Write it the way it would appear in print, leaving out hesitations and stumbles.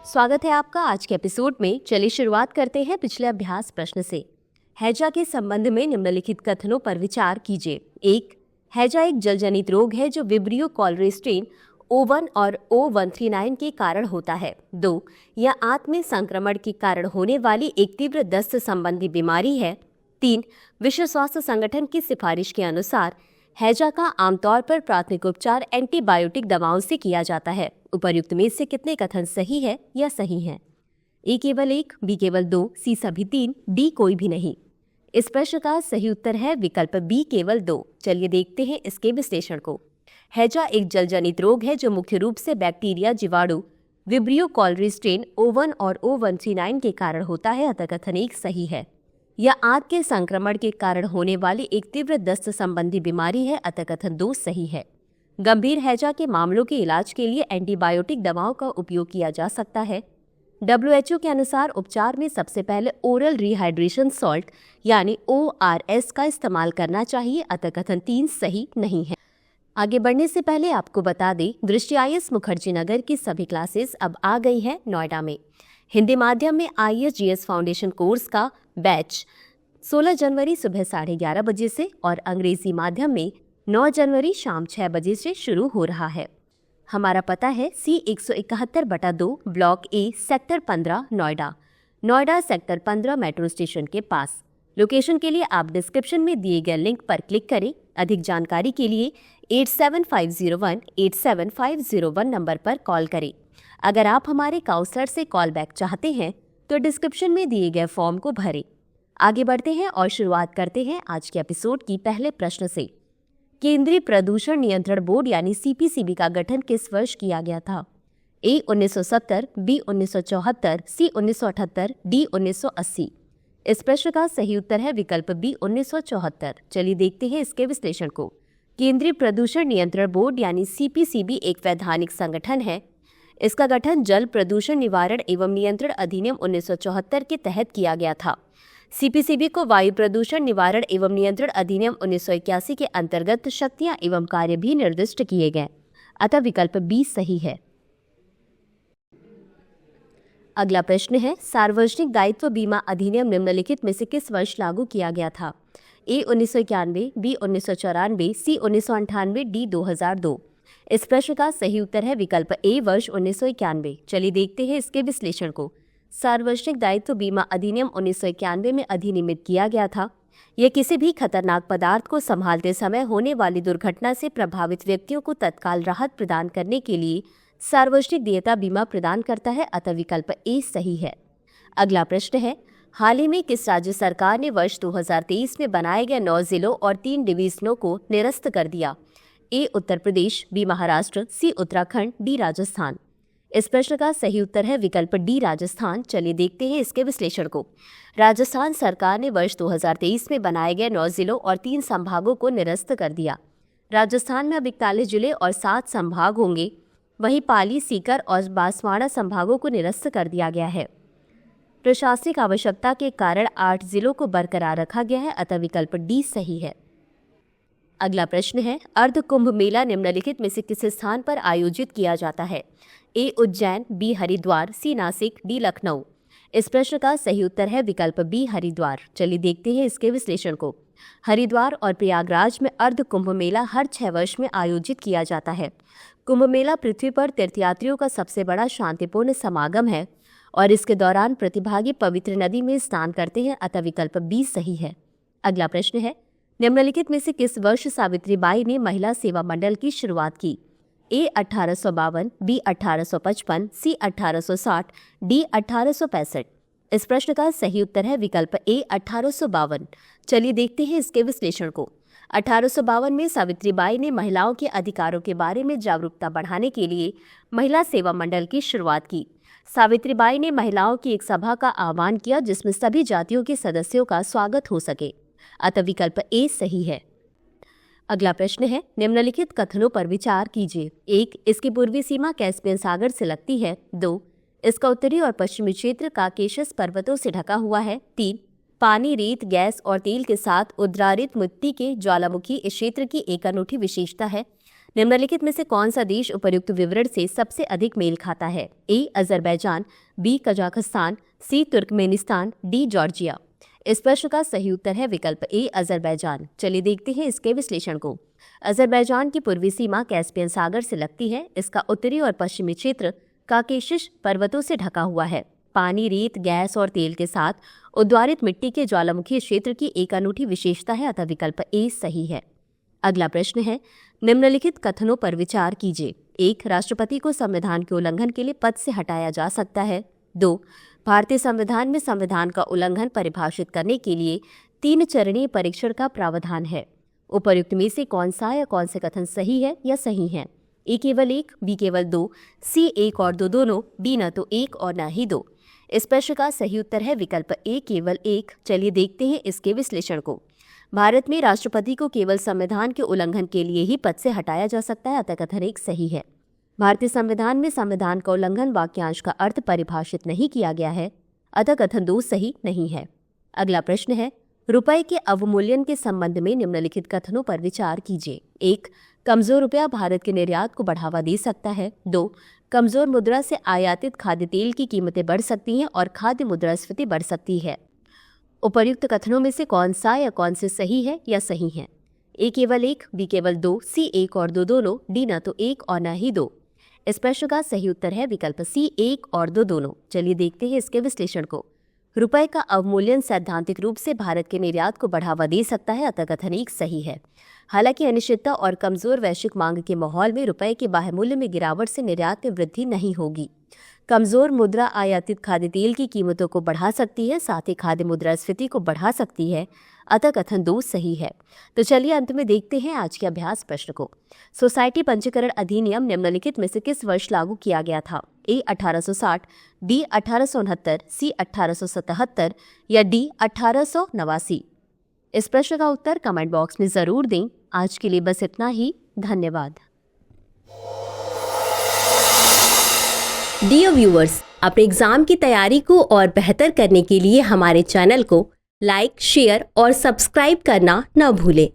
स्वागत है आपका आज के एपिसोड में। चलिए शुरुआत करते हैं पिछले अभ्यास प्रश्न से। हैजा के संबंध में निम्नलिखित कथनों पर विचार कीजिए। 1. हैजा एक जलजनित रोग है जो विब्रियो कॉलरे स्ट्रेन O1 और O139 के कारण होता है। 2. यह आंत में संक्रमण के कारण होने वाली एक तीव्र दस्त संबंधी बीमारी है। 3. विश्व स्वास्थ्य संगठन की सिफारिश के अनुसार हैजा का आमतौर पर प्राथमिक उपचार एंटीबायोटिक दवाओं से किया जाता है। उपर्युक्त में से कितने कथन सही है या सही हैं? ए केवल 1, बी केवल 2, सी सभी 3, डी कोई भी नहीं। इस प्रश्न का सही उत्तर है विकल्प बी केवल 2। चलिए देखते हैं इसके विश्लेषण को। हैजा एक जलजनित रोग है जो मुख्य रूप से बैक्टीरिया जीवाणु विब्रियो कॉलरे स्ट्रेन O1 और O139 के कारण होता है, अतः कथन 1 सही है। यह आंत के संक्रमण के कारण होने वाली एक तीव्र दस्त संबंधी बीमारी है, अतः कथन 2 सही है। गंभीर हैजा के मामलों के इलाज के लिए एंटीबायोटिक दवाओं का उपयोग किया जा सकता है। WHO के अनुसार उपचार में सबसे पहले ओरल रिहाइड्रेशन सॉल्ट यानी ORS का इस्तेमाल करना चाहिए, अतः कथन 3 सही नहीं है। आगे बढ़ने से पहले आपको बता दें, दृष्टि IAS मुखर्जी नगर की सभी क्लासेस अब आ गई हैं नोएडा में। हिंदी माध्यम में IAS फाउंडेशन कोर्स का बैच 16 जनवरी सुबह 11:30 बजे से और अंग्रेजी माध्यम में 9 जनवरी शाम 6 बजे से शुरू हो रहा है। हमारा पता है C171/2 block A sector 15 Noida sector 15 metro station के पास। लोकेशन के लिए आप डिस्क्रिप्शन में दिए गए लिंक पर क्लिक करें। अधिक जानकारी के लिए 8750187501 नंबर पर कॉल करें। अगर आप हमारे काउंसलर से कॉल बैक चाहते हैं तो डिस्क्रिप्शन में दिए गए फॉर्म को भरें। आगे बढ़ते हैं और शुरुआत करते हैं आज के एपिसोड की पहले प्रश्न से। केंद्रीय प्रदूषण नियंत्रण बोर्ड यानी CPCB का गठन किस वर्ष किया गया था? A 1970, B 1974, C 1978, D 1980। इस प्रश्न का सही उत्तर है विकल्प B 1974। चलिए देखते हैं इसके विश्लेषण को। केंद्रीय प्रदूषण नियंत्रण बोर्ड यानी CPCB एक वैधानिक संगठन है। इसका गठन जल प्रदूषण निवारण एवं नियंत्रण अधिनियम 1974 के तहत किया गया था। CPCB को वायु प्रदूषण निवारण एवं नियंत्रण अधिनियम 1981 के अंतर्गत शक्तियां एवं कार्य भी निर्दिष्ट किए गए, अतः विकल्प बी सही है। अगला प्रश्न है, सार्वजनिक दायित्व बीमा अधिनियम निम्नलिखित में से किस वर्ष लागू किया गया था? A 1991, B 1994, C 1998, D 2002। इस प्रश्न का सही उत्तर है विकल्प A वर्ष 1991। चलिए देखते हैं इसके विश्लेषण को। सार्वजनिक दायित्व बीमा अधिनियम 1991 में अधिनियमित किया गया था। यह किसी भी खतरनाक पदार्थ को संभालते समय होने वाली दुर्घटना से प्रभावित व्यक्तियों को तत्काल राहत प्रदान करने के लिए सार्वजनिक देयता बीमा प्रदान करता है, अतः विकल्प ए सही है। अगला प्रश्न है, हाल ही में किस राज्य सरकार ने वर्ष 2023 में बनाए गए 9 जिलों और 3 डिवीजनों को निरस्त कर दिया? ए उत्तर प्रदेश, बी महाराष्ट्र, सी उत्तराखंड, डी राजस्थान। इस प्रश्न का सही उत्तर है विकल्प डी राजस्थान। चलिए देखते हैं इसके विश्लेषण को। राजस्थान सरकार ने वर्ष 2023 में बनाए गए 9 जिलों और 3 संभागों को निरस्त कर दिया। राजस्थान में अब 41 जिले और 7 संभाग होंगे। वहीं पाली, सीकर और बांसवाड़ा संभागों को निरस्त कर दिया गया है। प्रशासनिक आवश्यकता के कारण 8 जिलों को बरकरार रखा गया है, अतः विकल्प डी सही है। अगला प्रश्न है, अर्ध कुंभ मेला निम्नलिखित में से किस स्थान पर आयोजित किया जाता है? ए उज्जैन, बी हरिद्वार, सी नासिक, डी लखनऊ। इस प्रश्न का सही उत्तर है विकल्प बी हरिद्वार। चलिए देखते हैं इसके विश्लेषण को। हरिद्वार और प्रयागराज में अर्ध कुंभ मेला हर 6 वर्ष में आयोजित किया जाता है। कुंभ मेला पृथ्वी पर तीर्थयात्रियों का सबसे बड़ा शांतिपूर्ण समागम है और इसके दौरान प्रतिभागी पवित्र नदी में स्नान करते हैं, अतः विकल्प बी सही है। अगला प्रश्न है, निम्नलिखित में से किस वर्ष सावित्रीबाई ने महिला सेवा मंडल की शुरुआत की? ए 1852, बी 1855, सी 1860, डी 1865। इस प्रश्न का सही उत्तर है विकल्प ए 1852। चलिए देखते हैं इसके विश्लेषण को। 1852 में सावित्रीबाई ने महिलाओं के अधिकारों के बारे में जागरूकता बढ़ाने के लिए महिला सेवा मंडल की शुरुआत की। सावित्रीबाई ने महिलाओं की एक सभा का आह्वान किया जिसमें सभी जातियों के सदस्यों का स्वागत हो सके, अतः विकल्प ए सही है। अगला प्रश्न है, निम्नलिखित कथनों पर विचार कीजिए। 1. इसकी पूर्वी सीमा कैस्पियन सागर से लगती है। 2. इसका उत्तरी और पश्चिमी क्षेत्र काकेशस पर्वतों से ढका हुआ है। 3. पानी, रेत, गैस और तेल के साथ उद्रारित मिट्टी के ज्वालामुखी इस क्षेत्र की एक अनूठी विशेषता है। निम्नलिखित में से कौन सा देश उपर्युक्त विवरण से सबसे अधिक मेल खाता है? ए अजरबैजान, बी कजाकिस्तान, सी तुर्कमेनिस्तान, डी जॉर्जिया। इस प्रश्न का सही उत्तर है विकल्प ए अजरबैजान। चलिए देखते हैं इसके विश्लेषण को। अजरबैजान की पूर्वी सीमा कैस्पियन सागर से लगती है। इसका उत्तरी और पश्चिमी क्षेत्र काकेशिश पर्वतों से ढका हुआ है। पानी, रेत, गैस और तेल के साथ उद्वारित मिट्टी के ज्वालामुखी क्षेत्र की एक अनूठी विशेषता है, अतः विकल्प ए सही है। अगला प्रश्न है, निम्नलिखित कथनों पर विचार कीजिए। 1. राष्ट्रपति को संविधान के उल्लंघन के लिए पद से हटाया जा सकता है। 2. भारतीय संविधान में संविधान का उल्लंघन परिभाषित करने के लिए 3 चरणीय परीक्षण का प्रावधान है। उपर्युक्त में से कौन सा या कौन से कथन सही है या सही है? ए केवल 1, बी केवल 2, सी 1 और 2 दोनों, डी न तो 1 और न ही 2। इस प्रश्न का सही उत्तर है विकल्प ए केवल 1। चलिए देखते हैं इसके विश्लेषण को। भारत में राष्ट्रपति को केवल संविधान के उल्लंघन के लिए ही पद से हटाया जा सकता है, अतः कथन 1 सही है। भारतीय संविधान में संविधान का उल्लंघन वाक्यांश का अर्थ परिभाषित नहीं किया गया है, अतः कथन 2 सही नहीं है। अगला प्रश्न है, रुपए के अवमूल्यन के संबंध में निम्नलिखित कथनों पर विचार कीजिए। 1. कमजोर रुपया भारत के निर्यात को बढ़ावा दे सकता है। 2. कमजोर मुद्रा से आयातित खाद्य तेल की कीमतें बढ़ सकती हैं और खाद्य मुद्रास्फीति बढ़ सकती है। उपर्युक्त कथनों में से कौन सा या कौन से सही है या सही है? ए केवल 1, बी केवल 2, सी 1 और 2 दोनों, डी न तो 1 और न ही 2। इस प्रश्न का सही उत्तर है विकल्प सी 1 और 2 दोनों। चलिए देखते हैं इसके विश्लेषण को। रुपए का अवमूल्यन सैद्धांतिक रूप से भारत के निर्यात को बढ़ावा दे सकता है, अतः कथन 1 सही है। हालांकि अनिश्चितता और कमजोर वैश्विक मांग के माहौल में रुपए के बाह्य मूल्य में गिरावट से निर्यात में वृद्धि नहीं होगी। कमजोर मुद्रा आयातित खाद्य तेल की कीमतों को बढ़ा सकती है, साथ ही खाद्य मुद्रास्फीति को बढ़ा सकती है, अतः कथन 2 सही है। तो चलिए अंत में देखते हैं आज के अभ्यास प्रश्न को। सोसाइटी पंजीकरण अधिनियम निम्नलिखित में से किस वर्ष लागू किया गया था? ए 1860, बी 1869, सी 1877 या डी 1889। इस प्रश्न का उत्तर कमेंट बॉक्स में जरूर दें। आज के लिए बस इतना ही। धन्यवाद। डियर व्यूअर्स, अपने एग्जाम की तैयारी को और बेहतर करने के लिए हमारे चैनल को लाइक, शेयर और सब्सक्राइब करना न भूलें।